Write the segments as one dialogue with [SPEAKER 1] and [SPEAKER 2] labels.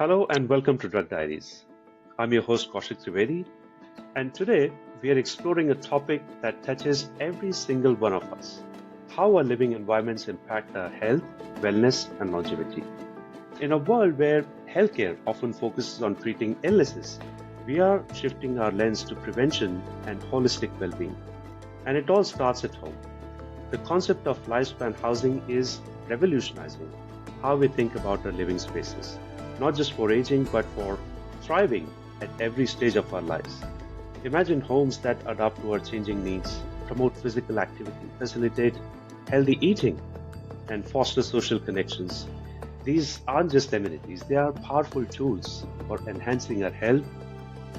[SPEAKER 1] Hello and welcome to Drug Diaries. I'm your host Kaushik Trivedi, and today we are exploring a topic that touches every single one of us: how our living environments impact our health, wellness, and longevity. In a world where healthcare often focuses on treating illnesses, we are shifting our lens to prevention and holistic well-being. And it all starts at home. The concept of lifespan housing is revolutionizing how we think about our living spaces, not just for aging, but for thriving at every stage of our lives. Imagine homes that adapt to our changing needs, promote physical activity, facilitate healthy eating, and foster social connections. These aren't just amenities, they are powerful tools for enhancing our health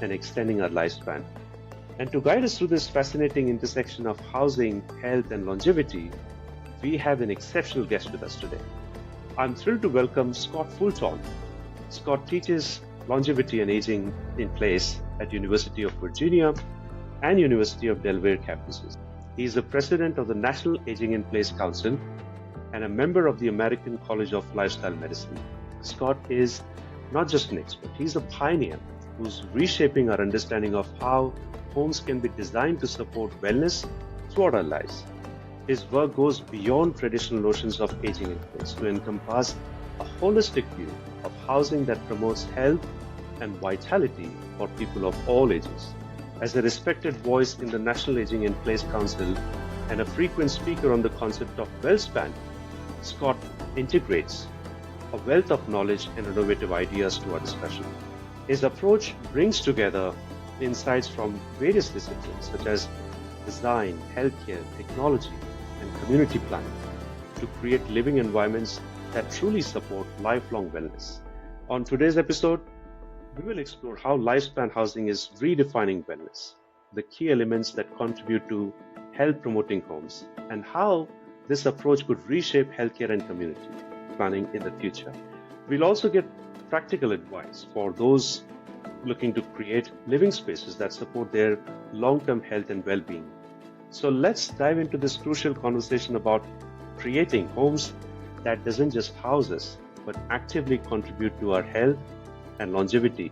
[SPEAKER 1] and extending our lifespan. And to guide us through this fascinating intersection of housing, health, and longevity, we have an exceptional guest with us today. I'm thrilled to welcome Scott Fulton. Scott teaches longevity and aging in place at University of Virginia and University of Delaware campuses. He is the president of the National Aging in Place Council and a member of the American College of Lifestyle Medicine. Scott is not just an expert, he's a pioneer who's reshaping our understanding of how homes can be designed to support wellness throughout our lives. His work goes beyond traditional notions of aging in place to encompass a holistic view of housing that promotes health and vitality for people of all ages. As a respected voice in the National Aging in Place Council and a frequent speaker on the concept of WellSpan, Scott integrates a wealth of knowledge and innovative ideas to our discussion. His approach brings together insights from various disciplines such as design, healthcare, technology, and community planning to create living environments that truly support lifelong wellness. On today's episode, we will explore how lifespan housing is redefining wellness, the key elements that contribute to health promoting homes, and how this approach could reshape healthcare and community planning in the future. We'll also get practical advice for those looking to create living spaces that support their long-term health and well-being. So let's dive into this crucial conversation about creating homes that doesn't just house us, but actively contribute to our health and longevity.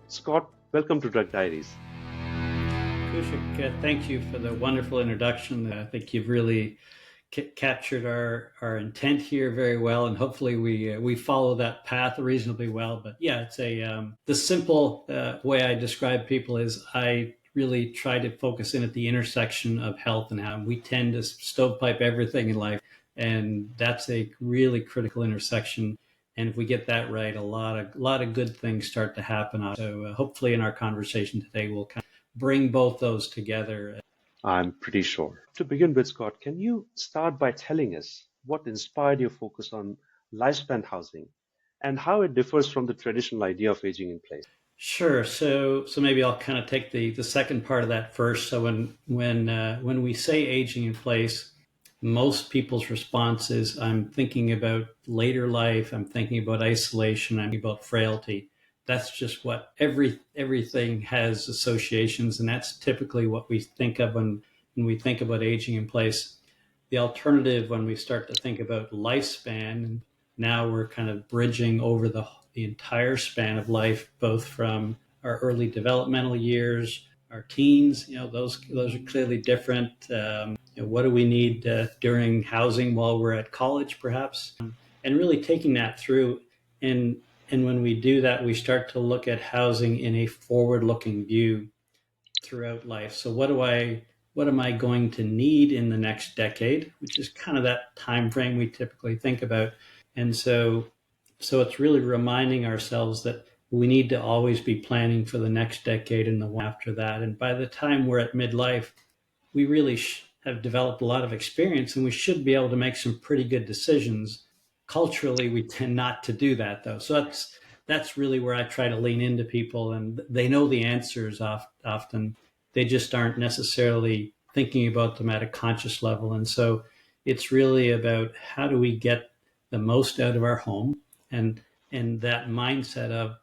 [SPEAKER 1] Scott, welcome to Drug Diaries.
[SPEAKER 2] Kaushik, thank you for the wonderful introduction. I think you've really captured our intent here very well, and hopefully we follow that path reasonably well. But yeah, it's the simple way I describe people is I really try to focus in at the intersection of health and how we tend to stovepipe everything in life. And that's a really critical intersection. And if we get that right, a lot of good things start to happen. So hopefully in our conversation today, we'll kind of bring both those together.
[SPEAKER 1] I'm pretty sure. To begin with, Scott, can you start by telling us what inspired your focus on lifespan housing and how it differs from the traditional idea of aging in place?
[SPEAKER 2] Sure. So maybe I'll kind of take the second part of that first. So when we say aging in place, most people's response is, I'm thinking about later life, I'm thinking about isolation, I'm thinking about frailty. That's just what everything has associations, and that's typically what we think of when we think about aging in place. The alternative, when we start to think about lifespan, now we're kind of bridging over the entire span of life, both from our early developmental years, our teens. Those are clearly different. What do we need during housing while we're at college, perhaps? And really taking that through. And when we do that, we start to look at housing in a forward-looking view throughout life. So what am I going to need in the next decade, which is kind of that time frame we typically think about. And so it's really reminding ourselves that we need to always be planning for the next decade and the one after that. And by the time we're at midlife, we really have developed a lot of experience, and we should be able to make some pretty good decisions. Culturally, we tend not to do that, though. So that's really where I try to lean into people, and they know the answers often. They just aren't necessarily thinking about them at a conscious level. And so it's really about how do we get the most out of our home, and that mindset of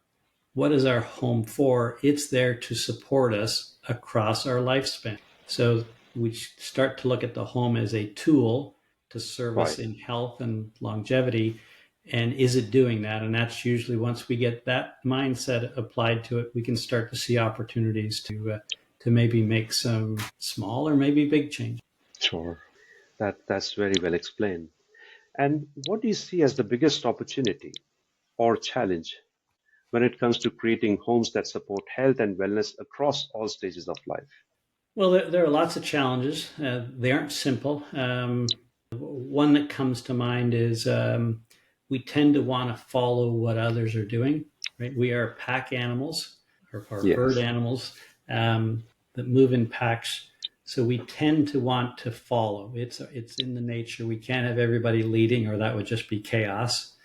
[SPEAKER 2] what is our home for? It's there to support us across our lifespan. So we start to look at the home as a tool to serve us in health and longevity. And is it doing that? And that's usually, once we get that mindset applied to it, we can start to see opportunities to maybe make some small or maybe big change.
[SPEAKER 1] Sure. That's very well explained. And what do you see as the biggest opportunity or challenge when it comes to creating homes that support health and wellness across all stages of life?
[SPEAKER 2] Well, there are lots of challenges. They aren't simple. One that comes to mind is we tend to want to follow what others are doing. Right? We are pack animals or herd
[SPEAKER 1] Yes.
[SPEAKER 2] animals that move in packs. So we tend to want to follow. It's in the nature. We can't have everybody leading, or that would just be chaos.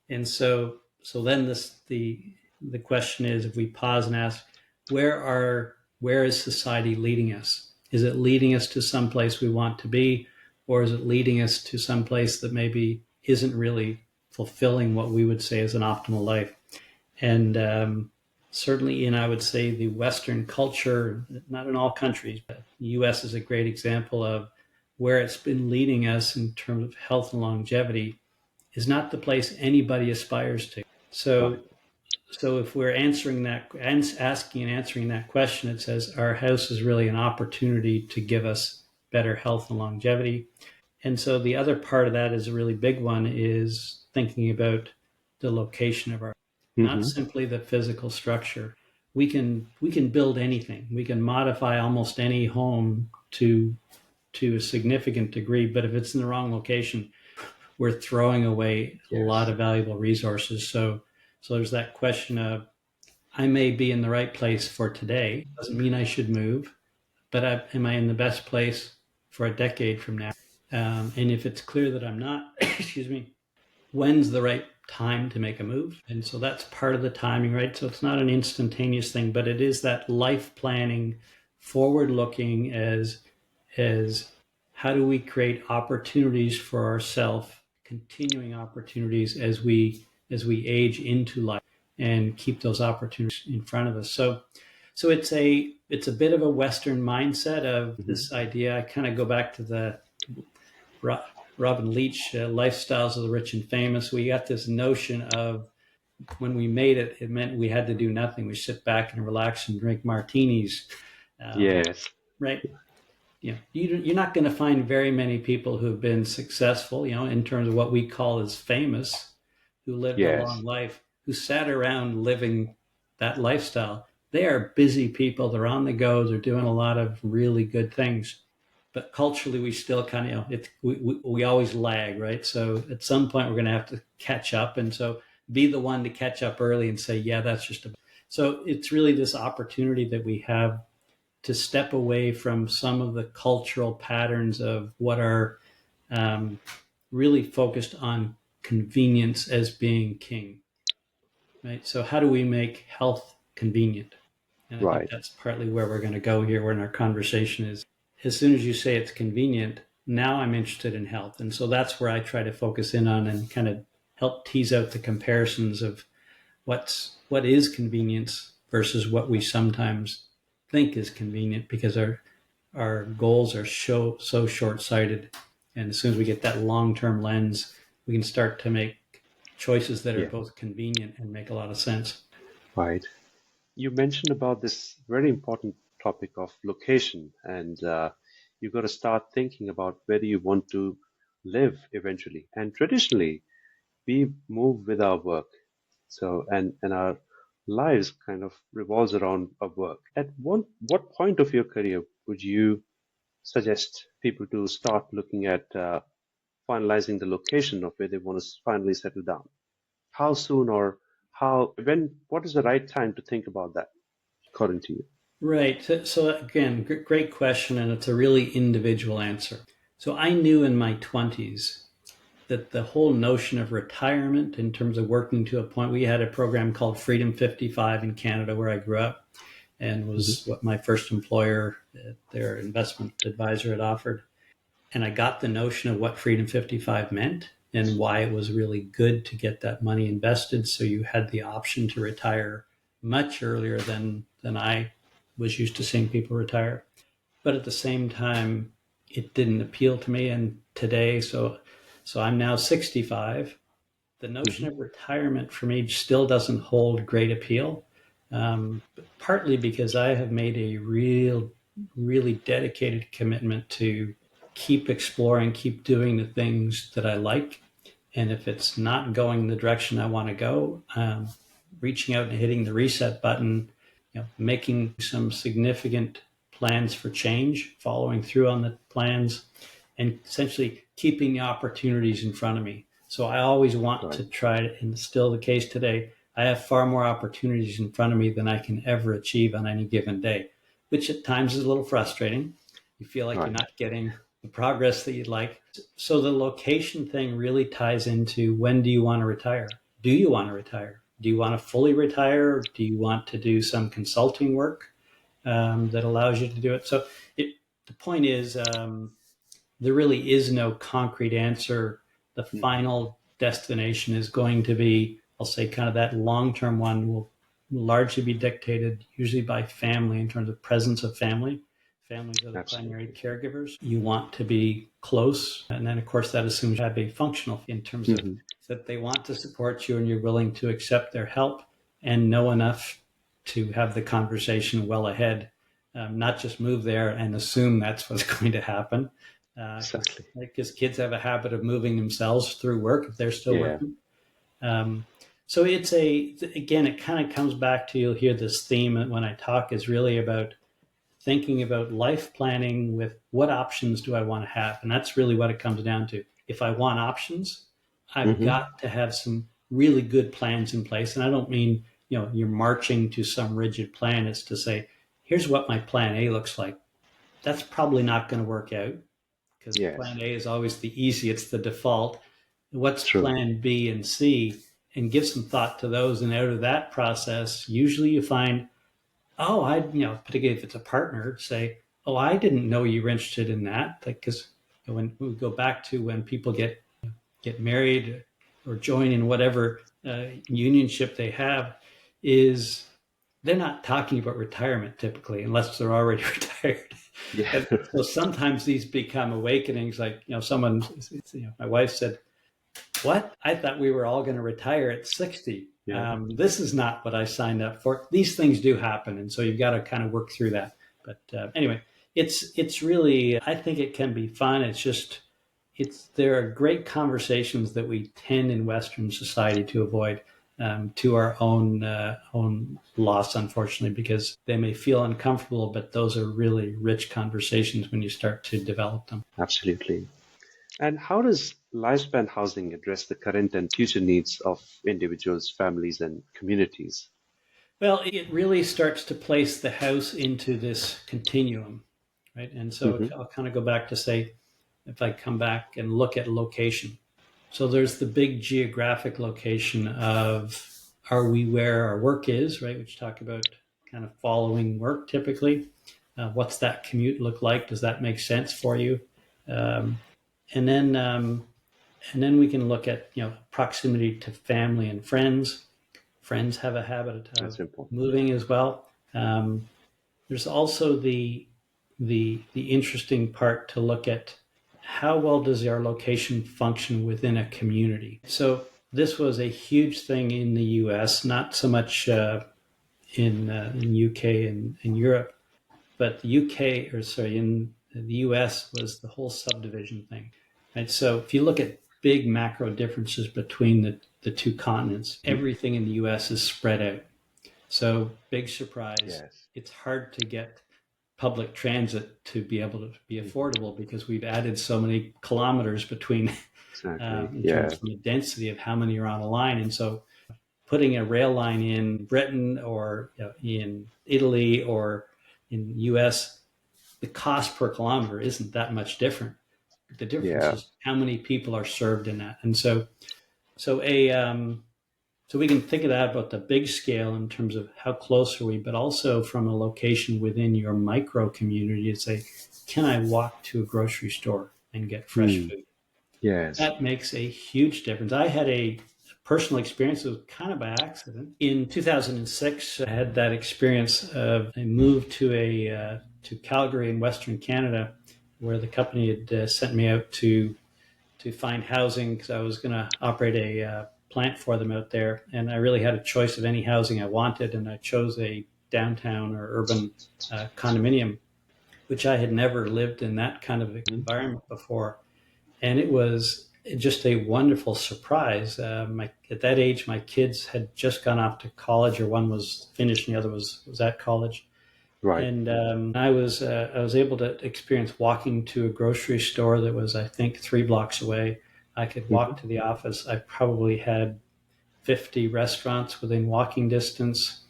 [SPEAKER 2] And so then the question is, if we pause and ask, where is society leading us? Is it leading us to some place we want to be, or is it leading us to some place that maybe isn't really fulfilling what we would say is an optimal life? And certainly in, I would say, the Western culture, not in all countries, but the US is a great example of where it's been leading us in terms of health and longevity is not the place anybody aspires to.
[SPEAKER 1] Right.
[SPEAKER 2] So if we're answering that, asking and answering that question, it says our house is really an opportunity to give us better health and longevity. And so the other part of that is a really big one, is thinking about the location of our, not
[SPEAKER 1] Hmm.
[SPEAKER 2] simply the physical structure. We can build anything. We can modify almost any home to a significant degree, but if it's in the wrong location, we're throwing away a lot
[SPEAKER 1] Yes.
[SPEAKER 2] of valuable resources. So there's that question of, I may be in the right place for today. Doesn't mean I should move, but am I in the best place for a decade from now? And if it's clear that I'm not, excuse me, when's the right time to make a move? And so that's part of the timing, right? So it's not an instantaneous thing, but it is that life planning, forward looking, as how do we create opportunities for ourselves, continuing opportunities as we age into life, and keep those opportunities in front of us. So it's a bit of a Western mindset of
[SPEAKER 1] Hmm.
[SPEAKER 2] this idea. I kind of go back to the Robin Leach, Lifestyles of the Rich and Famous. We got this notion of, when we made it, it meant we had to do nothing. We sit back and relax and drink martinis,
[SPEAKER 1] Yes.
[SPEAKER 2] right? You're not going to find very many people who've been successful, in terms of what we call as famous, who lived a long
[SPEAKER 1] Yes.
[SPEAKER 2] life, who sat around living that lifestyle. They are busy people. They're on the go. They're doing a lot of really good things. But culturally, we still kind of, we always lag, right? So at some point, we're going to have to catch up. And so be the one to catch up early and say, yeah, that's just a. So it's really this opportunity that we have to step away from some of the cultural patterns of what are um, really focused on convenience as being king, right? So how do we make health convenient? And I think
[SPEAKER 1] Right.
[SPEAKER 2] that's partly where we're going to go here when our conversation is. As soon as you say it's convenient, now I'm interested in health. And so that's where I try to focus in on and kind of help tease out the comparisons of what is convenience versus what we sometimes think is convenient, because our goals are so short-sighted. And as soon as we get that long-term lens, we can start to make choices that are
[SPEAKER 1] Yeah.
[SPEAKER 2] both convenient and make a lot of sense.
[SPEAKER 1] Right. You mentioned about this very important topic of location, and you got to start thinking about where do you want to live eventually. And traditionally, we move with our work. So, and our lives kind of revolves around our work. At what point of your career would you suggest people to start looking at finalizing the location of where they want to finally settle down? How soon, or what is the right time to think about that, according to you?
[SPEAKER 2] Right. So again, great question, and it's a really individual answer. So I knew in my 20s that the whole notion of retirement, in terms of working to a point, we had a program called Freedom 55 in Canada where I grew up, and
[SPEAKER 1] Hmm.
[SPEAKER 2] was what my first employer, their investment advisor, had offered. And I got the notion of what Freedom 55 meant and why it was really good to get that money invested. So you had the option to retire much earlier than I was used to seeing people retire. But at the same time, it didn't appeal to me. And today, so I'm now 65. the notion
[SPEAKER 1] Hmm.
[SPEAKER 2] of retirement for me still doesn't hold great appeal, partly because I have made a really dedicated commitment to keep exploring, keep doing the things that I like. And if it's not going the direction I want to go, reaching out and hitting the reset button, making some significant plans for change, following through on the plans, and essentially keeping the opportunities in front of me. So I always want
[SPEAKER 1] Right.
[SPEAKER 2] to try, and it's still the case today, I have far more opportunities in front of me than I can ever achieve on any given day, which at times is a little frustrating. You feel like you're
[SPEAKER 1] Right.
[SPEAKER 2] not getting the progress that you'd like. So the location thing really ties into, when do you want to retire? Do you want to retire? Do you want to fully retire? Do you want to do some consulting work that allows you to do it? So the point is, there really is no concrete answer. The
[SPEAKER 1] Hmm.
[SPEAKER 2] final destination is going to be, I'll say, kind of that long term one will largely be dictated usually by family in terms of presence of family. Families are the primary
[SPEAKER 1] Absolutely.
[SPEAKER 2] caregivers. You want to be close. And then, of course, that assumes you have a functional in terms of
[SPEAKER 1] Hmm.
[SPEAKER 2] that they want to support you and you're willing to accept their help and know enough to have the conversation well ahead, not just move there and assume that's what's going to happen,
[SPEAKER 1] Exactly.
[SPEAKER 2] because kids have a habit of moving themselves through work if they're still
[SPEAKER 1] Yeah.
[SPEAKER 2] working. Um, so again, it kind of comes back to, you'll hear this theme when I talk, is really about thinking about life planning with what options do I want to have? And that's really what it comes down to. If I want options, I've
[SPEAKER 1] Hmm.
[SPEAKER 2] got to have some really good plans in place. And I don't mean, you're marching to some rigid plan. It's to say, here's what my plan A looks like. That's probably not going to work out, because
[SPEAKER 1] Yes.
[SPEAKER 2] plan A is always the easy, it's the default. What's
[SPEAKER 1] True.
[SPEAKER 2] plan B and C? And give some thought to those. And out of that process, usually you find, oh, particularly if it's a partner, say, oh, I didn't know you were interested in that. Because when we go back to when people get married or join in whatever unionship they have, is they're not talking about retirement typically, unless they're already retired.
[SPEAKER 1] Yeah.
[SPEAKER 2] And so sometimes these become awakenings. Like, someone, my wife said, "What? I thought we were all going to retire at 60.
[SPEAKER 1] Yeah.
[SPEAKER 2] This is not what I signed up for." These things do happen, and so you've got to kind of work through that. But anyway, it's really, I think it can be fun. It's just, there are great conversations that we tend in Western society to avoid, to our own loss, unfortunately, because they may feel uncomfortable, but those are really rich conversations when you start to develop them.
[SPEAKER 1] Absolutely. And how does lifespan housing address the current and future needs of individuals, families, and communities?
[SPEAKER 2] Well, it really starts to place the house into this continuum, right? And so
[SPEAKER 1] Hmm.
[SPEAKER 2] I'll kind of go back to say, if I come back and look at location. So there's the big geographic location of, are we where our work is, right? Which talk about kind of following work typically. What's that commute look like? Does that make sense for you? Um, and then and then we can look at, proximity to family and friends. Friends have a habit of
[SPEAKER 1] That's important.
[SPEAKER 2] moving as well. Um, there's also the interesting part to look at, how well does our location function within a community. So this was a huge thing in the U.S., not so much in UK and in Europe, but the UK, or sorry, in the US, was the whole subdivision thing. And so if you look at big macro differences between the two continents,
[SPEAKER 1] Mhm.
[SPEAKER 2] everything in the US is spread out. So big surprise,
[SPEAKER 1] Yes.
[SPEAKER 2] it's hard to get public transit to be able to be
[SPEAKER 1] Hmm.
[SPEAKER 2] affordable, because we've added so many kilometers between,
[SPEAKER 1] Exactly.
[SPEAKER 2] in terms
[SPEAKER 1] Yeah.
[SPEAKER 2] of the density of how many are on a line. And so putting a rail line in Britain, or in Italy, or in the US, the cost per kilometer isn't that much different. The difference
[SPEAKER 1] Yeah.
[SPEAKER 2] is how many people are served in that. And so a so we can think of that about the big scale in terms of how close are we, but also from a location within your micro community to say, can I walk to a grocery store and get fresh
[SPEAKER 1] Hmm.
[SPEAKER 2] food?
[SPEAKER 1] Yes.
[SPEAKER 2] That makes a huge difference. I had a personal experience. It was kind of by accident. In 2006, I had that experience of, I moved to Calgary in Western Canada, where the company had sent me out to find housing, because I was going to operate plant for them out there. And I really had a choice of any housing I wanted. And I chose a downtown or urban condominium, which I had never lived in that kind of environment before. And it was just a wonderful surprise. At that age, my kids had just gone off to college, or one was finished and the other was at college.
[SPEAKER 1] Right.
[SPEAKER 2] And I was able to experience walking to a grocery store that was, I think, 3 blocks away. I could walk to the office. I probably had 50 restaurants within walking distance.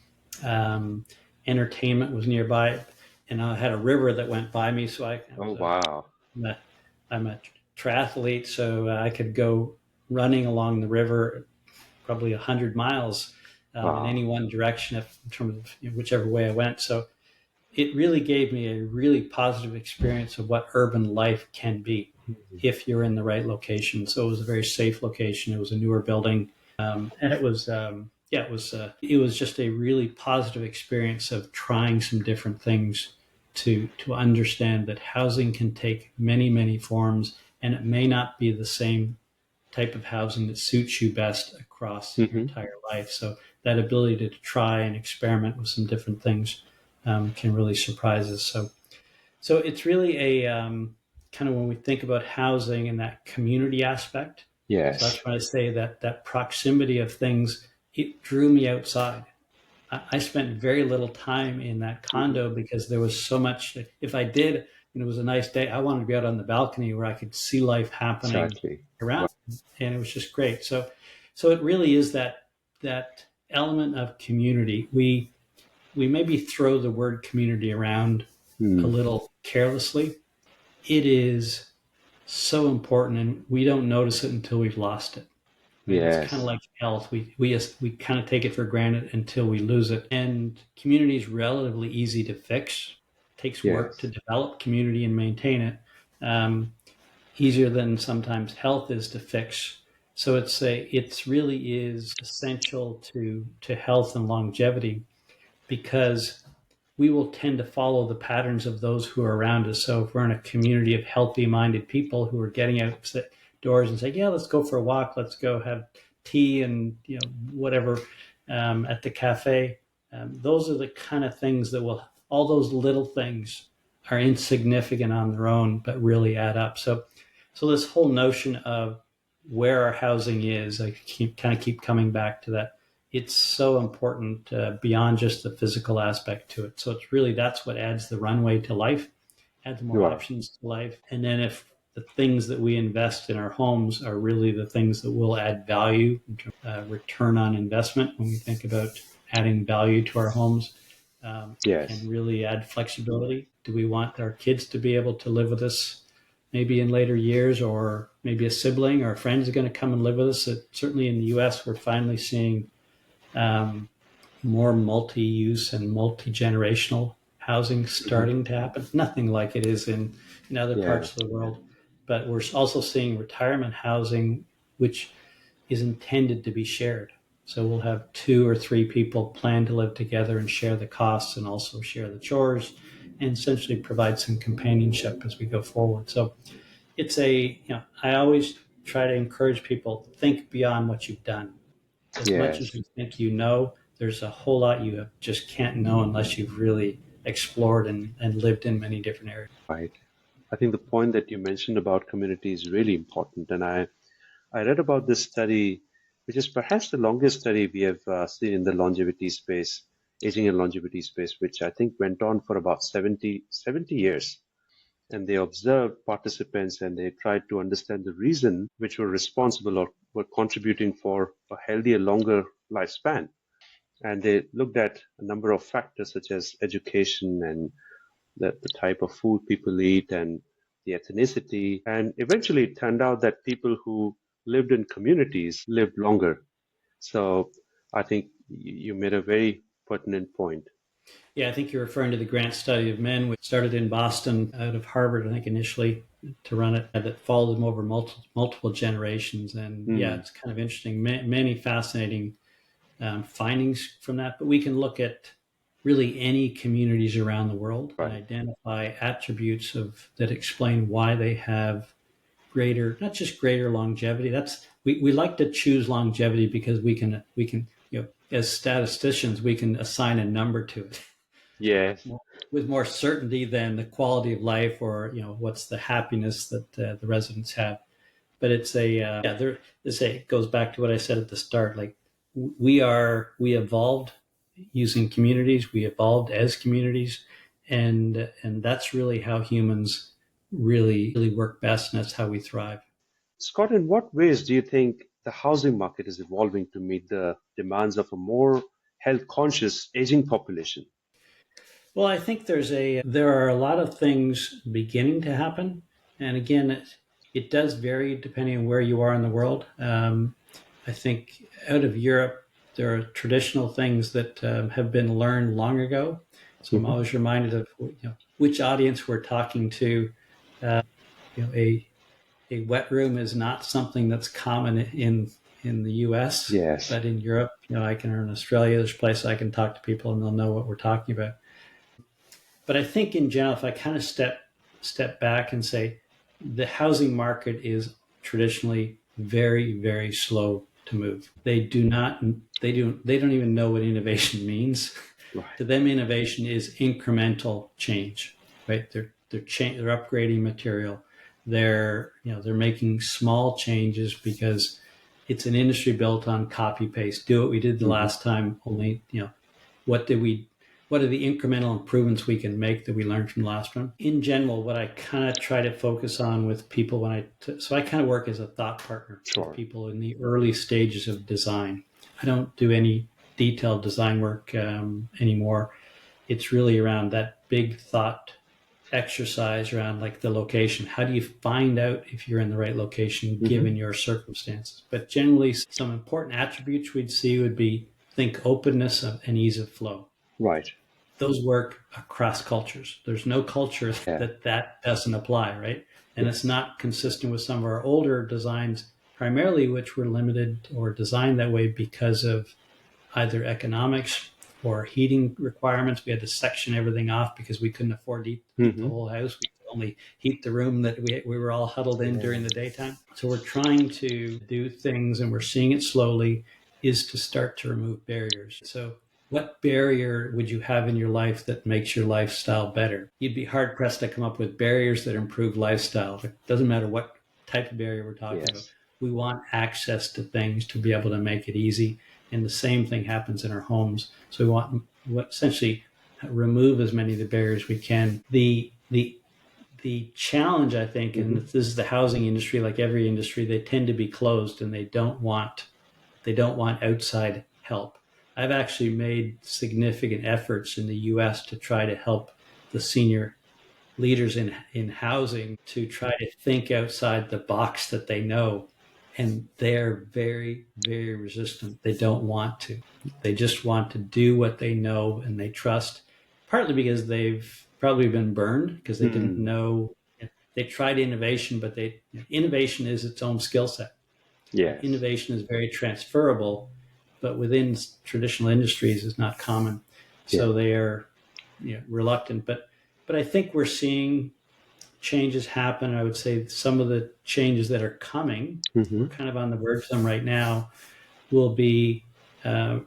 [SPEAKER 2] Entertainment was nearby, and I had a river that went by me. So
[SPEAKER 1] Wow.
[SPEAKER 2] I'm a triathlete, so I could go running along the river probably 100 miles in any one direction in terms of whichever way I went. So it really gave me a really positive experience of what urban life can be if you're in the right location. So it was a very safe location. It was a newer building, and it was just a really positive experience of trying some different things to understand that housing can take many forms, and it may not be the same type of housing that suits you best across your entire life. So that ability to try and experiment with some different things can really surprise us. So it's really a kind of when we think about housing and that community aspect.
[SPEAKER 1] Yes.
[SPEAKER 2] So that's why I say that proximity of things, it drew me outside. I spent very little time in that condo because there was so much. If I did, and it was a nice day, I wanted to be out on the balcony where I could see life happening around, and it was just great. So it really is that element of community. We maybe throw the word community around a little carelessly. It is so important, and we don't notice it until we've lost it.
[SPEAKER 1] Yes.
[SPEAKER 2] It's kind of like health. We kind of take it for granted until we lose it. And community is relatively easy to fix. It takes work to develop community and maintain it. Easier than sometimes health is to fix. So it's really is essential to health and longevity, because we will tend to follow the patterns of those who are around us. So if we're in a community of healthy-minded people who are getting out doors and say, yeah, let's go for a walk, let's go have tea and whatever at the cafe. Those are the kind of things that all those little things are insignificant on their own, but really add up. So this whole notion of where our housing is, I keep coming back to that. It's so important beyond just the physical aspect to it. So it's really, that's what adds the runway to life, adds more options to life. And then if the things that we invest in our homes are really the things that will add value, return on investment, when we think about adding value to our homes, and really add flexibility. Do we want our kids to be able to live with us maybe in later years, or maybe a sibling or a friend is going to come and live with us? Certainly in the US, we're finally seeing more multi-use and multi-generational housing starting to happen. Nothing like it is in other parts of the world. But we're also seeing retirement housing, which is intended to be shared. So we'll have 2 or 3 people plan to live together and share the costs and also share the chores, and essentially provide some companionship as we go forward. So it's I always try to encourage people, think beyond what you've done. As much as you think there's a whole lot you just can't know unless you've really explored and lived in many different areas.
[SPEAKER 1] Right. I think the point that you mentioned about community is really important. And I read about this study, which is perhaps the longest study we have seen in the longevity space, aging and longevity space, which I think went on for about 70 years. And they observed participants and they tried to understand the reason which were responsible or were contributing for a healthier, longer lifespan. And they looked at a number of factors such as education and the type of food people eat and the ethnicity. And eventually it turned out that people who lived in communities lived longer. So I think you made a very pertinent point.
[SPEAKER 2] Yeah, I think you're referring to the Grant study of men, which started in Boston out of Harvard, I think, initially to run it, that followed them over multiple generations. And it's kind of interesting. Many fascinating findings from that. But we can look at really any communities around the world and identify attributes that explain why they have greater, not just greater longevity. We like to choose longevity because we can as statisticians we can assign a number to it
[SPEAKER 1] Yes.
[SPEAKER 2] with more certainty than the quality of life or what's the happiness that the residents have. But it's it goes back to what I said at the start. Like we evolved using communities, we evolved as communities, and that's really how humans really work best, and that's how we thrive.
[SPEAKER 1] Scott, in what ways do you think the housing market is evolving to meet the demands of a more health conscious aging population?
[SPEAKER 2] Well, I think there are a lot of things beginning to happen, and again, it does vary depending on where you are in the world. I think out of Europe, there are traditional things that have been learned long ago. So I'm always reminded of which audience we're talking to. A wet room is not something that's common in the U.S.,
[SPEAKER 1] Yes.
[SPEAKER 2] but in Europe, I can, or in Australia, there's places I can talk to people and they'll know what we're talking about. But I think in general, if I kind of step back and say the housing market is traditionally very, very slow to move. They don't even know what innovation means.
[SPEAKER 1] Right.
[SPEAKER 2] To them, innovation is incremental change, right? They're upgrading material. They're making small changes because it's an industry built on copy paste. Do what we did the last time. Only what are the incremental improvements we can make that we learned from the last one? In general, what I kind of try to focus on with people so I kind of work as a thought partner with people in the early stages of design. I don't do any detailed design work anymore. It's really around that big thought exercise around like the location. How do you find out if you're in the right location given your circumstances? But generally, some important attributes we'd see would be think openness and ease of flow.
[SPEAKER 1] Right.
[SPEAKER 2] Those work across cultures. There's no culture that doesn't apply, right? And it's not consistent with some of our older designs, primarily which were limited or designed that way because of either economics or heating requirements. We had to section everything off because we couldn't afford to heat the whole house. We could only heat the room that we were all huddled in during the daytime. So we're trying to do things, and we're seeing it slowly, is to start to remove barriers. So what barrier would you have in your life that makes your lifestyle better? You'd be hard pressed to come up with barriers that improve lifestyle. It doesn't matter what type of barrier we're talking about. We want access to things to be able to make it easy. And the same thing happens in our homes. So we want essentially remove as many of the barriers we can. The challenge, I think, and this is the housing industry, like every industry, they tend to be closed and they don't want outside help. I've actually made significant efforts in the U.S. to try to help the senior leaders in housing to try to think outside the box that they know. And they're very, very resistant. They don't want to. They just want to do what they know and they trust, partly because they've probably been burned because they didn't know. They tried innovation, but innovation is its own skill set.
[SPEAKER 1] Yes.
[SPEAKER 2] Innovation is very transferable, but within traditional industries is not common. So they are reluctant. But I think we're seeing changes happen. I would say some of the changes that are coming, we're kind of on the verge of them right now, will be some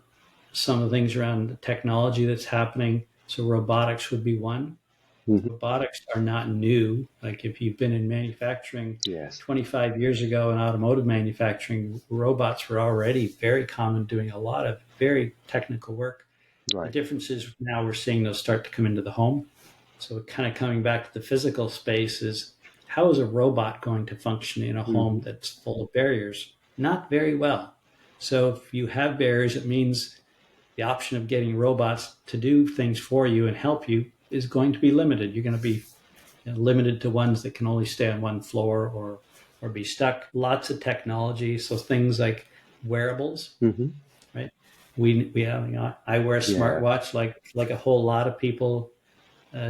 [SPEAKER 2] of the things around the technology that's happening. So robotics would be one. Robotics are not new. Like if you've been in manufacturing 25 years ago in automotive manufacturing, robots were already very common, doing a lot of very technical work. Right. The difference is now we're seeing those start to come into the home. So kind of coming back to the physical space is, how is a robot going to function in a home that's full of barriers? Not very well. So if you have barriers, it means the option of getting robots to do things for you and help you is going to be limited. You're going to be limited to ones that can only stay on one floor or be stuck. Lots of technology. So things like wearables, right? I wear a smartwatch like a whole lot of people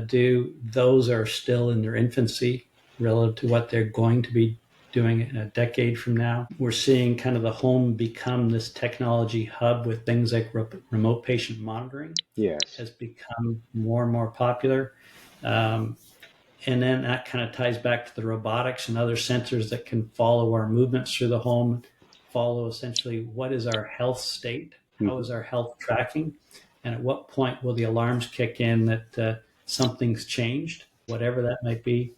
[SPEAKER 2] do. Those are still in their infancy relative to what they're going to be doing in a decade from now. We're seeing kind of the home become this technology hub with things like remote patient monitoring. Has become more and more popular. And then that kind of ties back to the robotics and other sensors that can follow our movements through the home, follow essentially what is our health state, how
[SPEAKER 1] Mhm.
[SPEAKER 2] is our health tracking, and at what point will the alarms kick in that something's changed, whatever that might be.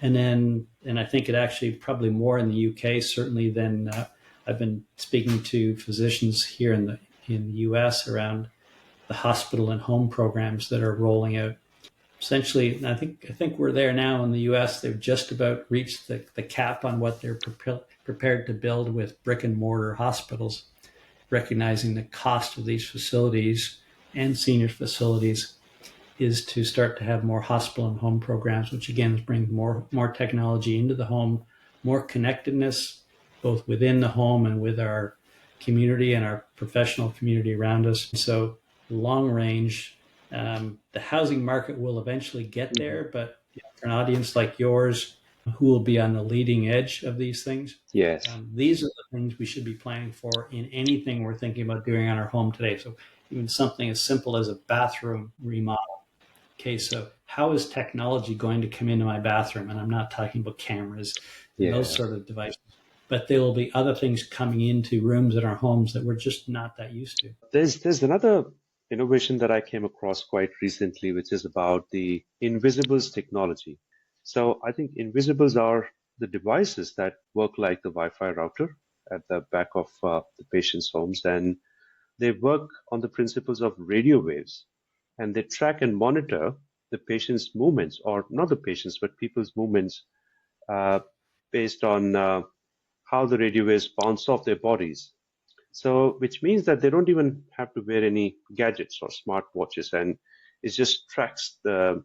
[SPEAKER 2] And I think it actually probably more in the UK certainly than I've been speaking to physicians here in the US around the hospital and home programs that are rolling out. Essentially, I think we're there now in the U.S. They've just about reached the cap on what they're prepared to build with brick and mortar hospitals, recognizing the cost of these facilities and senior facilities is to start to have more hospital and home programs, which again is bringing more technology into the home, more connectedness both within the home and with our community and our professional community around us. So long range, the housing market will eventually get
[SPEAKER 1] Mhm.
[SPEAKER 2] there, but for an audience like yours, who will be on the leading edge of these things,
[SPEAKER 1] Yes.
[SPEAKER 2] these are the things we should be planning for in anything we're thinking about doing on our home today. So even something as simple as a bathroom remodel. Okay, so how is technology going to come into my bathroom? And I'm not talking about cameras and those
[SPEAKER 1] Yeah.
[SPEAKER 2] sort of devices, but there will be other things coming into rooms in our homes that we're just not that used to.
[SPEAKER 1] There's another innovation that I came across quite recently, which is about the invisibles technology. So I think invisibles are the devices that work like the Wi-Fi router at the back of the patient's homes, and they work on the principles of radio waves, and they track and monitor the patient's movements, or not the patient's, but people's movements uh, based on how the radio waves bounce off their bodies. So, which means that they don't even have to wear any gadgets or smartwatches, and it just tracks the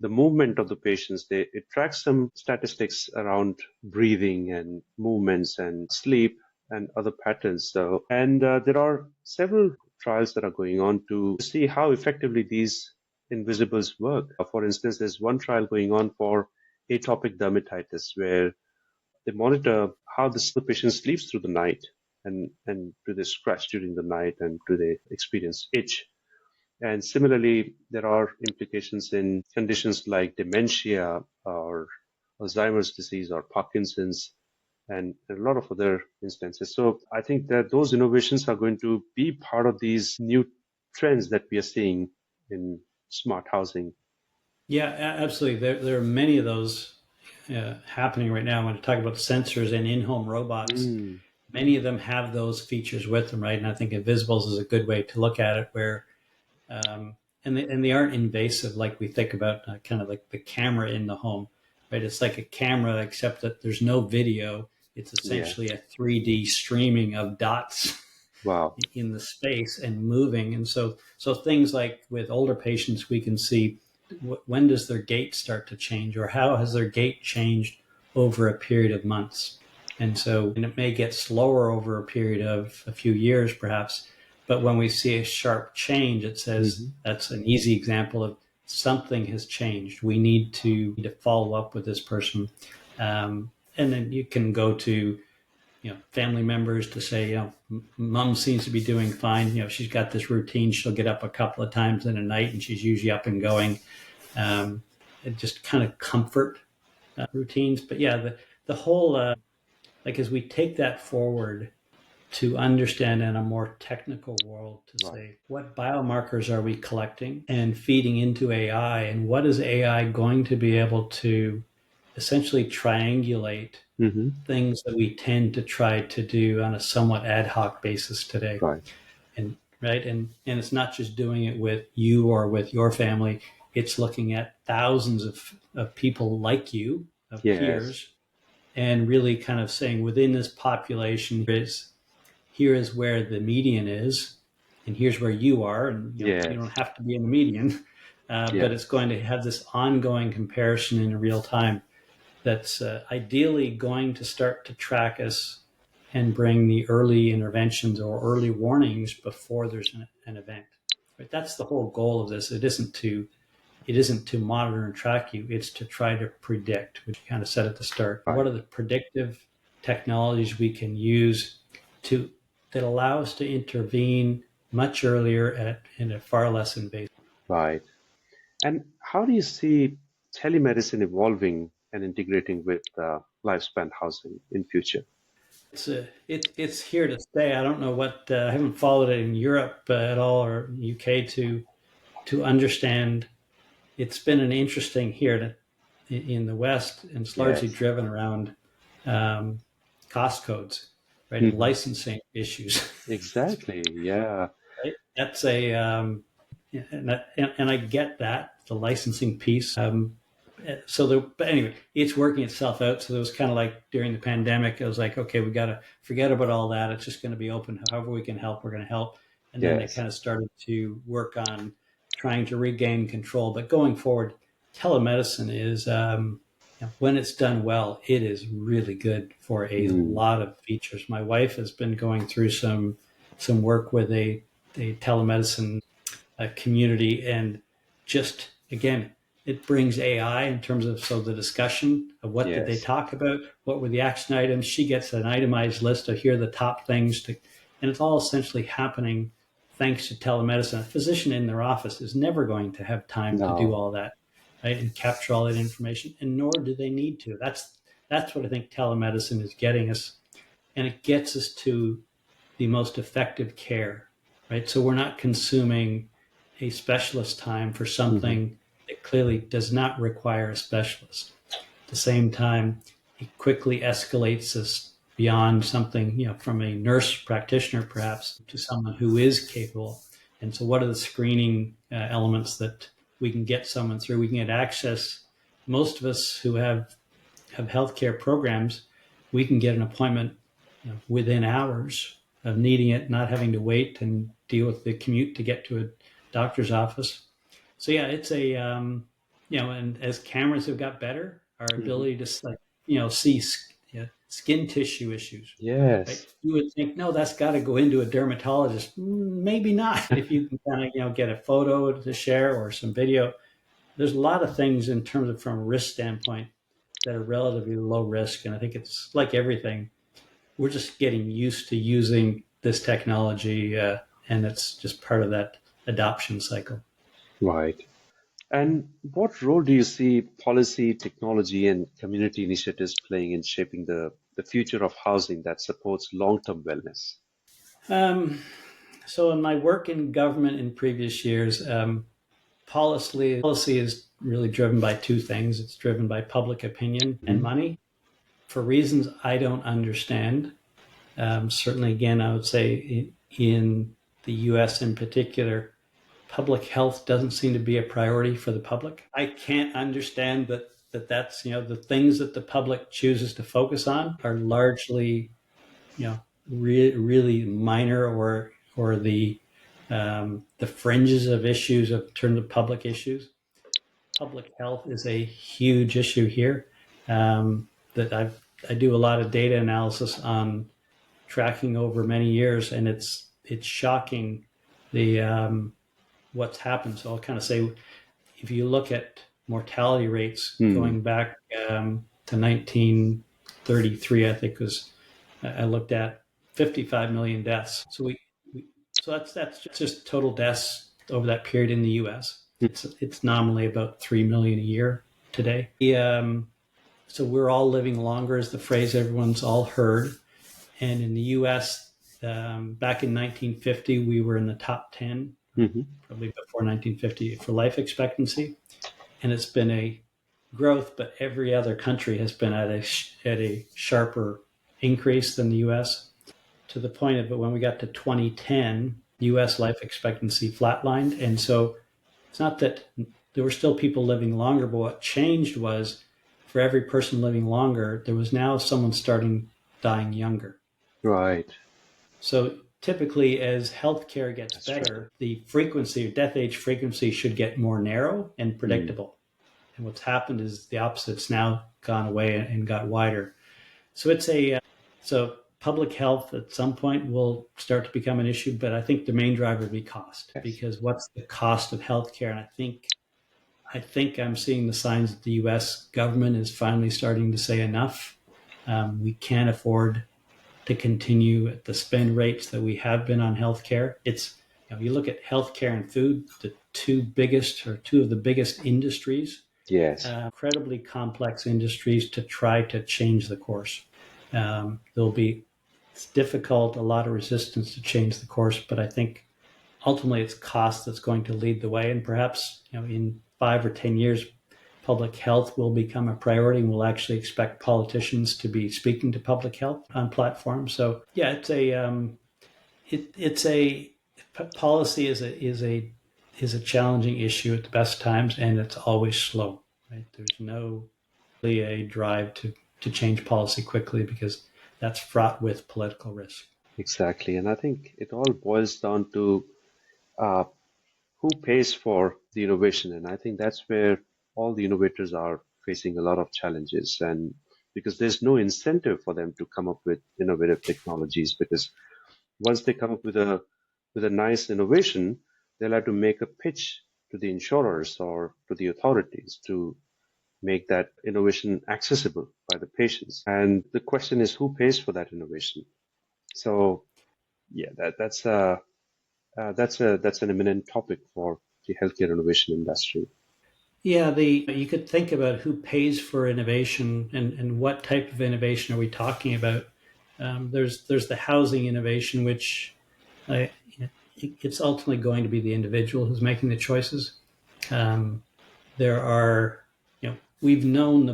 [SPEAKER 1] movement of the patients. It tracks some statistics around breathing and movements and sleep and other patterns. So, and there are several trials that are going on to see how effectively these invisibles work. For instance, there's one trial going on for atopic dermatitis where they monitor how the patient sleeps through the night, and do they scratch during the night, and do they experience itch. And similarly, there are implications in conditions like dementia or Alzheimer's disease or Parkinson's and a lot of other instances. So I think that those innovations are going to be part of these new trends that we are seeing in smart housing.
[SPEAKER 2] Yeah, absolutely. There are many of those happening right now. When I talk about sensors and in-home robots,
[SPEAKER 1] Mm,
[SPEAKER 2] many of them have those features with them, right? And I think Invisibles is a good way to look at it, where and they aren't invasive like we think about kind of like the camera in the home, right? It's like a camera except that there's no video. It's
[SPEAKER 1] yeah.
[SPEAKER 2] essentially a 3D streaming of dots
[SPEAKER 1] Wow.
[SPEAKER 2] in the space and moving. And so things like with older patients, we can see when does their gait start to change, or how has their gait changed over a period of months. And it may get slower over a period of a few years, perhaps. But when we see a sharp change, it says
[SPEAKER 1] Hmm.
[SPEAKER 2] that's an easy example of something has changed. We need to follow up with this person. And then you can go to family members to say, mom seems to be doing fine. She's got this routine. She'll get up a couple of times in a night, and she's usually up and going. And just kind of comfort routines. But yeah, the whole like as we take that forward to understand in a more technical world to
[SPEAKER 1] Right.
[SPEAKER 2] say what biomarkers are we collecting and feeding into AI, and what is AI going to be able to essentially triangulate
[SPEAKER 1] Hmm.
[SPEAKER 2] things that we tend to try to do on a somewhat ad hoc basis today.
[SPEAKER 1] Right.
[SPEAKER 2] And right, and it's not just doing it with you or with your family. It's looking at thousands of people like you, of
[SPEAKER 1] Yes.
[SPEAKER 2] peers, and really kind of saying within this population here is where the median is, and here's where you are, and you
[SPEAKER 1] Yes.
[SPEAKER 2] don't have to be in the median, but
[SPEAKER 1] Yeah.
[SPEAKER 2] it's going to have this ongoing comparison in real time that's ideally going to start to track us and bring the early interventions or early warnings before there's an event. Right? That's the whole goal of this. It isn't to monitor and track you. It's to try to predict, which you kind of said at the start.
[SPEAKER 1] Right.
[SPEAKER 2] What are the predictive technologies we can use to that allow us to intervene much earlier in a far less invasive?
[SPEAKER 1] Right. And how do you see telemedicine evolving and integrating with lifespan housing in future?
[SPEAKER 2] It's here to stay. I don't know what I haven't followed it in Europe at all or UK to understand. It's been an interesting here in the West, and it's largely
[SPEAKER 1] Yes.
[SPEAKER 2] driven around um, cost codes, right, and
[SPEAKER 1] Mhm.
[SPEAKER 2] licensing issues.
[SPEAKER 1] Exactly. Yeah.
[SPEAKER 2] Right? That's a yeah, and I get that the licensing piece. But anyway, it's working itself out. So it was kind of like during the pandemic, it was like, okay, we got to forget about all that. It's just going to be open. However we can help, we're going to help. And then they
[SPEAKER 1] Yes.
[SPEAKER 2] kind of started to work on trying to regain control. But going forward, telemedicine is, when it's done well, it is really good for a
[SPEAKER 1] Mm.
[SPEAKER 2] lot of features. My wife has been going through some work with a telemedicine community, and just again, it brings AI in terms of so the discussion of what did they
[SPEAKER 1] Yes.
[SPEAKER 2] talk about, what were the action items. She gets an itemized list of here are the top things to, and it's all essentially happening thanks to telemedicine. A physician in their office is never going to have time to do
[SPEAKER 1] No.
[SPEAKER 2] all that, right, and capture all that information, and nor do they need to. That's what I think telemedicine is getting us, and it gets us to the most effective care, right? So we're not consuming a specialist time for
[SPEAKER 1] Hmm.
[SPEAKER 2] something that clearly does not require a specialist. At the same time, it quickly escalates us beyond something, from a nurse practitioner perhaps to someone who is capable. And so, what are the screening elements that we can get someone through? We can get access. Most of us who have healthcare programs, we can get an appointment, within hours of needing it, not having to wait and deal with the commute to get to a doctor's office. So yeah, it's and as cameras have got better, our
[SPEAKER 1] Hmm.
[SPEAKER 2] ability to see skin tissue issues, right?
[SPEAKER 1] Yes.
[SPEAKER 2] You would think, no, that's got to go into a dermatologist. Maybe not. If you can kind of get a photo to share or some video, there's a lot of things in terms of from a risk standpoint that are relatively low risk, and I think it's like everything. We're just getting used to using this technology, and it's just part of that adoption cycle.
[SPEAKER 1] Right. And what role do you see policy, technology, and community initiatives playing in shaping the future of housing that supports long-term wellness?
[SPEAKER 2] Um, so, in my work in government in previous years, policy is really driven by two things. It's driven by public opinion and
[SPEAKER 1] Mhm.
[SPEAKER 2] money for reasons I don't understand. Certainly, again, I would say in the U.S. in particular, public health doesn't seem to be a priority for the public. I can't understand that's the things that the public chooses to focus on are largely really minor or the fringes of issues in terms of public issues. Public health is a huge issue here that I do a lot of data analysis on tracking over many years, and it's shocking the what's happened. So I'll kind of say, if you look at mortality rates
[SPEAKER 1] Hmm.
[SPEAKER 2] going back to 1933, I think was I looked at 55 million deaths. So that's just total deaths over that period in the U.S. It's nominally about 3 million a year today. So we're all living longer is the phrase everyone's all heard. And in the U.S., back in 1950, we were in the top 10,
[SPEAKER 1] Hmm.
[SPEAKER 2] probably before 1950, for life expectancy, and it's been a growth. But every other country has been at a sharper increase than the U.S. to the point of it when we got to 2010, U.S. life expectancy flatlined, and so it's not that there were still people living longer, but what changed was for every person living longer, there was now someone starting dying younger.
[SPEAKER 1] Right.
[SPEAKER 2] So typically, as healthcare gets
[SPEAKER 1] That's true.
[SPEAKER 2] better, the frequency, death age frequency, should get more narrow and
[SPEAKER 1] Hmm.
[SPEAKER 2] predictable. And what's happened is the opposite. It's now gone away and got wider. So it's a so public health at some point will start to become an issue, but I think the main driver will be cost,
[SPEAKER 1] Yes.
[SPEAKER 2] because what's the cost of healthcare? And I think I'm seeing the signs that the U.S. government is finally starting to say enough. We can't afford to continue at the spend rates that we have been on healthcare. You look at healthcare and food, the two of the biggest industries.
[SPEAKER 1] Yes,
[SPEAKER 2] incredibly complex industries to try to change the course. There'll be it's difficult, a lot of resistance to change the course, but I think ultimately it's cost that's going to lead the way. And perhaps in 5 or 10 years, public health will become a priority, and we'll actually expect politicians to be speaking to public health on platforms. So yeah, it's a policy is a challenging issue at the best times, and it's always slow. Right? There's no really a drive to change policy quickly because that's fraught with political risk.
[SPEAKER 1] exactly. And I think it all boils down to uh, who pays for the innovation. And I think that's where all the innovators are facing a lot of challenges. And because there's no incentive for them to come up with innovative technologies, because once they come up with a nice innovation, they'll have to make a pitch to the insurers or to the authorities to make that innovation accessible by the patients. And the question is, who pays for that innovation? So yeah, that's an eminent topic for the healthcare innovation industry.
[SPEAKER 2] Yeah, the you could think about who pays for innovation and what type of innovation are we talking about. There's the housing innovation, which I, it's ultimately going to be the individual who's making the choices. Um, there are, we've known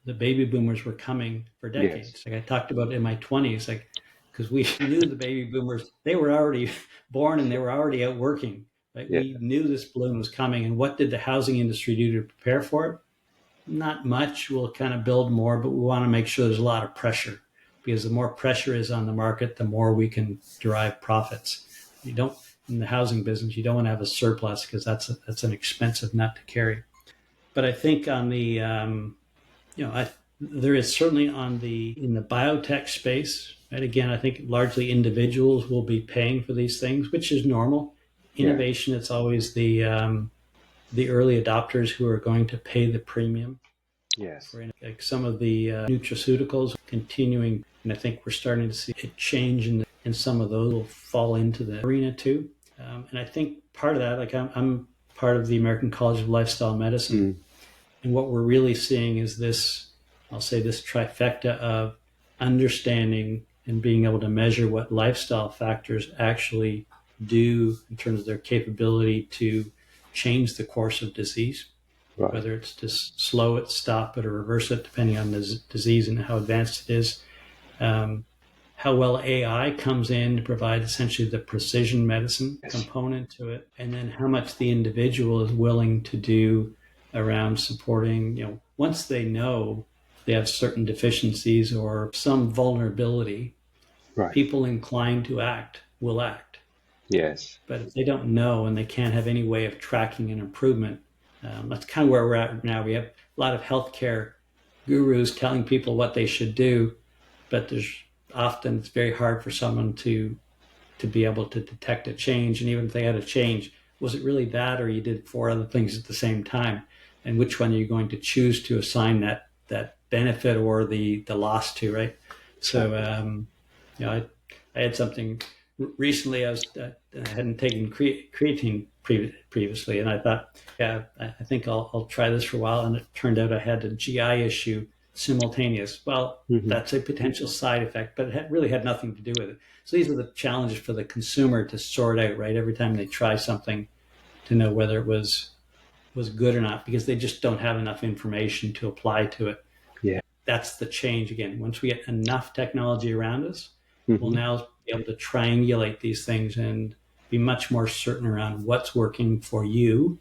[SPEAKER 2] the baby boomers were coming for
[SPEAKER 1] Yes.
[SPEAKER 2] decades. Like I talked about in my 20s, like because we knew the baby boomers, they were already born and they were already out working. Right?
[SPEAKER 1] Yeah.
[SPEAKER 2] We knew this balloon was coming, and what did the housing industry do to prepare for it? Not much. We'll kind of build more, but we want to make sure there's a lot of pressure because the more pressure is on the market, the more we can derive profits. You don't in the housing business, you don't want to have a surplus because that's an expensive nut to carry. But I think on the there is certainly on the in the biotech space. Right, again, I think largely individuals will be paying for these things, which is normal.
[SPEAKER 1] Yeah.
[SPEAKER 2] Innovation, it's always the early adopters who are going to pay the premium
[SPEAKER 1] Yes.
[SPEAKER 2] for like some of the nutraceuticals continuing, and I think we're starting to see a change in some of those will fall into the arena too. And I think part of that, like I'm part of the American College of Lifestyle Medicine,
[SPEAKER 1] Mm.
[SPEAKER 2] and what we're really seeing is this, I'll say this trifecta of understanding and being able to measure what lifestyle factors actually do in terms of their capability to change the course of disease,
[SPEAKER 1] Right.
[SPEAKER 2] whether it's to slow it, stop it, or reverse it, depending on the disease and how advanced it is. Um, how well AI comes in to provide essentially the precision medicine
[SPEAKER 1] Yes.
[SPEAKER 2] component to it, and then how much the individual is willing to do around supporting, once they know they have certain deficiencies or some vulnerability,
[SPEAKER 1] Right.
[SPEAKER 2] people inclined to act will act.
[SPEAKER 1] Yes.
[SPEAKER 2] But if they don't know and they can't have any way of tracking an improvement, that's kind of where we're at now. We have a lot of healthcare gurus telling people what they should do, but there's often it's very hard for someone to be able to detect a change. And even if they had a change, was it really that, or you did four other things at the same time? And which one are you going to choose to assign that benefit or the loss to, right? So,
[SPEAKER 1] Exactly.
[SPEAKER 2] I had something recently. I hadn't taken creatine previously, and I thought, yeah, I think I'll try this for a while. And it turned out I had a GI issue simultaneous. Well,
[SPEAKER 1] Hmm.
[SPEAKER 2] that's a potential side effect, but it really had nothing to do with it. So these are the challenges for the consumer to sort out, right? Every time they try something to know whether it was good or not, because they just don't have enough information to apply to it.
[SPEAKER 1] Yeah.
[SPEAKER 2] That's the change again. Once we get enough technology around us, we'll
[SPEAKER 1] Hmm.
[SPEAKER 2] now be able to triangulate these things and be much more certain around what's working for you,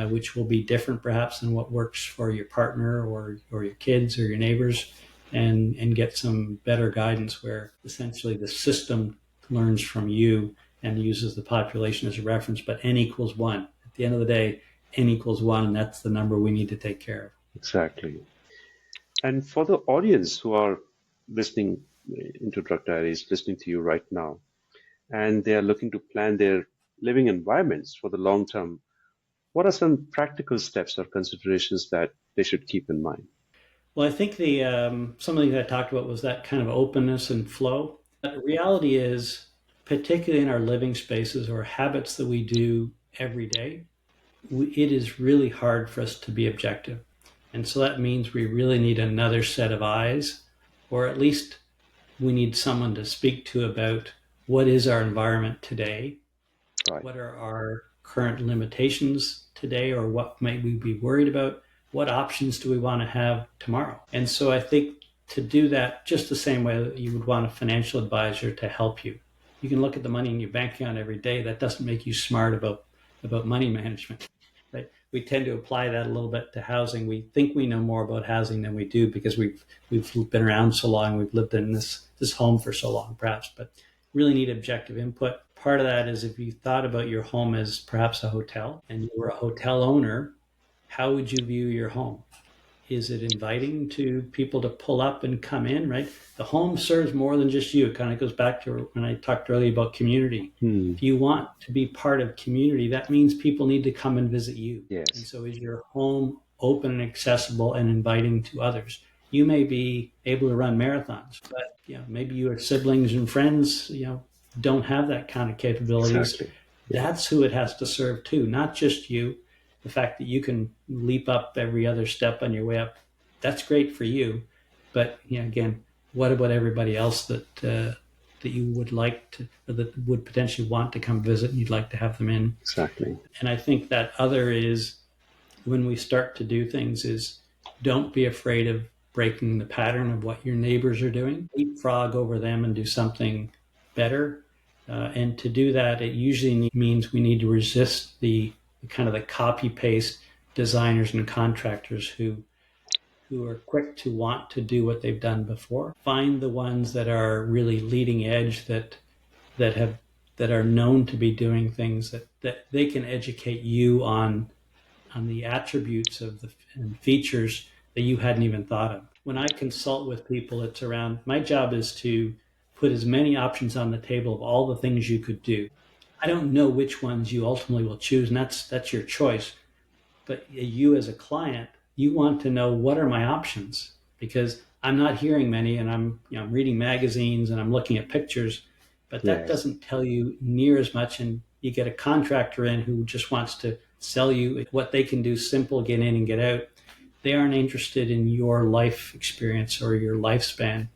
[SPEAKER 2] which will be different perhaps than what works for your partner or your kids or your neighbors, and get some better guidance where essentially the system learns from you and uses the population as a reference, but n equals one. At the end of the day, n equals one, and that's the number we need to take care of.
[SPEAKER 1] Exactly. And for the audience who are listening into Drug Diaries, listening to you right now, and they are looking to plan their living environments for the long term, what are some practical steps or considerations that they should keep in mind?
[SPEAKER 2] Well, I think the something that I talked about was that kind of openness and flow. But the reality is, particularly in our living spaces or habits that we do every day, it is really hard for us to be objective. And so that means we really need another set of eyes, or at least we need someone to speak to about what is our environment today,
[SPEAKER 1] Right.
[SPEAKER 2] what are our current limitations today, or what might we be worried about, what options do we want to have tomorrow. And so I think to do that just the same way that you would want a financial advisor to help you. You can look at the money in your bank account every day. That doesn't make you smart about money management. Right? We tend to apply that a little bit to housing. We think we know more about housing than we do because we've been around so long. We've lived in this home for so long, perhaps. But really need objective input. Part of that is if you thought about your home as perhaps a hotel and you were a hotel owner, how would you view your home? Is it inviting to people to pull up and come in, right? The home serves more than just you. It kind of goes back to when I talked earlier about community. If you want to be part of community, that means people need to come and visit you.
[SPEAKER 1] Yes.
[SPEAKER 2] And so is your home open and accessible and inviting to others? You may be able to run marathons, but maybe your siblings and friends, don't have that kind of capabilities.
[SPEAKER 1] Exactly.
[SPEAKER 2] That's who it has to serve too, not just you. The fact that you can leap up every other step on your way up, that's great for you. But again, what about everybody else that you would like to, or that would potentially want to come visit and you'd like to have them in?
[SPEAKER 1] Exactly.
[SPEAKER 2] And I think that other is when we start to do things is don't be afraid of breaking the pattern of what your neighbors are doing. Leapfrog over them and do something better. And to do that, it usually means we need to resist the kind of the copy paste designers and contractors who are quick to want to do what they've done before. Find the ones that are really leading edge, that are known to be doing things that they can educate you on the attributes of and features that you hadn't even thought of. When I consult with people, it's around, my job is to put as many options on the table of all the things you could do. I don't know which ones you ultimately will choose, and that's your choice. But you as a client, you want to know, what are my options? Because I'm not hearing many, and I'm reading magazines and I'm looking at pictures, but that doesn't tell you near as much. And you get a contractor in who just wants to sell you what they can do, simple, get in and get out. They aren't interested in your life experience or your lifespan.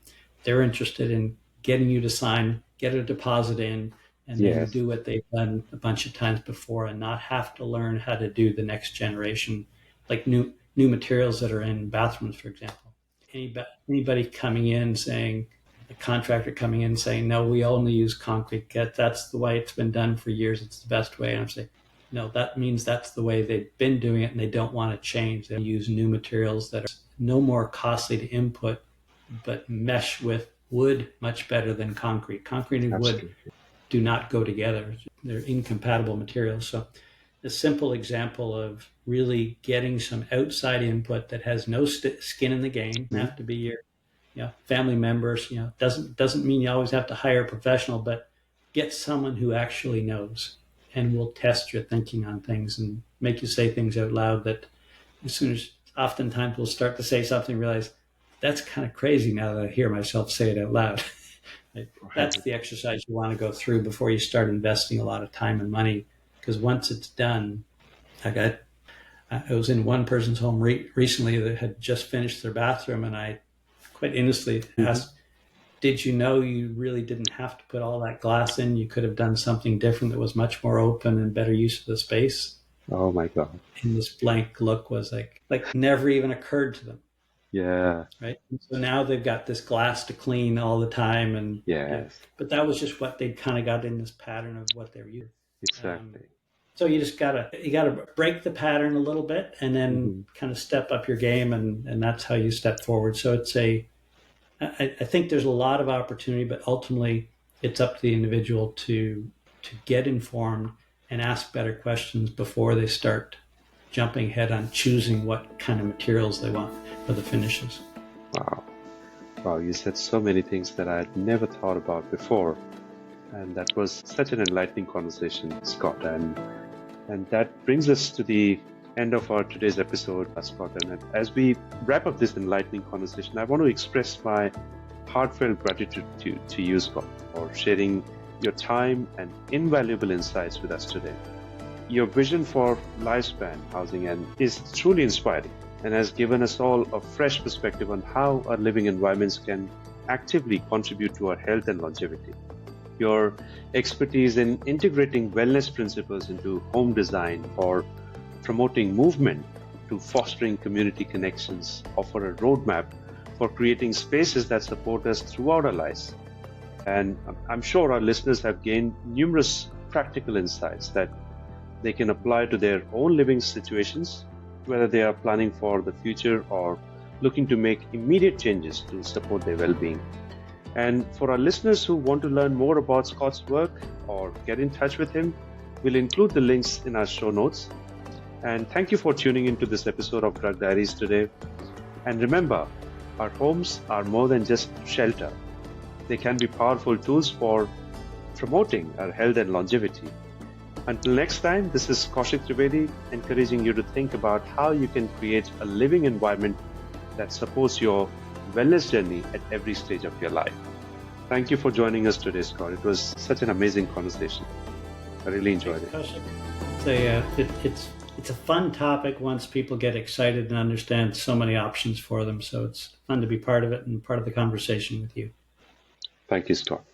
[SPEAKER 2] They're interested in getting you to sign, get a deposit in, and then do what they've done a bunch of times before and not have to learn how to do the next generation, like new materials that are in bathrooms, for example. Anybody coming in saying, a contractor coming in saying, no, we only use concrete. That's the way it's been done for years. It's the best way. And I'm saying, no, that means that's the way they've been doing it and they don't want to change. They use new materials that are no more costly to input, but mesh with wood much better than concrete. Concrete and wood do not go together. They're incompatible materials. So a simple example of really getting some outside input that has no skin in the game, have to be your family members, doesn't mean you always have to hire a professional, but get someone who actually knows and will test your thinking on things and make you say things out loud that as soon as oftentimes we'll start to say something, realize that's kind of crazy now that I hear myself say it out loud. That's the exercise you want to go through before you start investing a lot of time and money, because once it's done, I was in one person's home recently that had just finished their bathroom, and I quite innocently asked, did you know you really didn't have to put all that glass in? You could have done something different that was much more open and better use of the space.
[SPEAKER 1] Oh my God.
[SPEAKER 2] And this blank look was like never even occurred to them.
[SPEAKER 1] Yeah.
[SPEAKER 2] Right. And so now they've got this glass to clean all the time. And but that was just what they kind of got in this pattern of what they're using.
[SPEAKER 1] Exactly.
[SPEAKER 2] So you just gotta break the pattern a little bit and then kind of step up your game, and that's how you step forward. So I think there's a lot of opportunity, but ultimately it's up to the individual to get informed and ask better questions before they start jumping ahead on choosing what kind of materials they want for the finishes.
[SPEAKER 1] Wow, you said so many things that I had never thought about before. And that was such an enlightening conversation, Scott. And that brings us to the end of our today's episode, Scott. And as we wrap up this enlightening conversation, I want to express my heartfelt gratitude to you, Scott, for sharing your time and invaluable insights with us today. Your vision for lifespan housing and is truly inspiring and has given us all a fresh perspective on how our living environments can actively contribute to our health and longevity. Your expertise in integrating wellness principles into home design or promoting movement to fostering community connections offer a roadmap for creating spaces that support us throughout our lives. And I'm sure our listeners have gained numerous practical insights that they can apply to their own living situations, whether they are planning for the future or looking to make immediate changes to support their well-being. And for our listeners who want to learn more about Scott's work or get in touch with him, we'll include the links in our show notes. And thank you for tuning into this episode of Drug Diaries today. And remember, our homes are more than just shelter. They can be powerful tools for promoting our health and longevity. Until next time, this is Kaushik Trivedi, encouraging you to think about how you can create a living environment that supports your wellness journey at every stage of your life. Thank you for joining us today, Scott. It was such an amazing conversation. I really enjoyed it.
[SPEAKER 2] Kaushik. It's a fun topic once people get excited and understand so many options for them. So it's fun to be part of it and part of the conversation with you.
[SPEAKER 1] Thank you, Scott.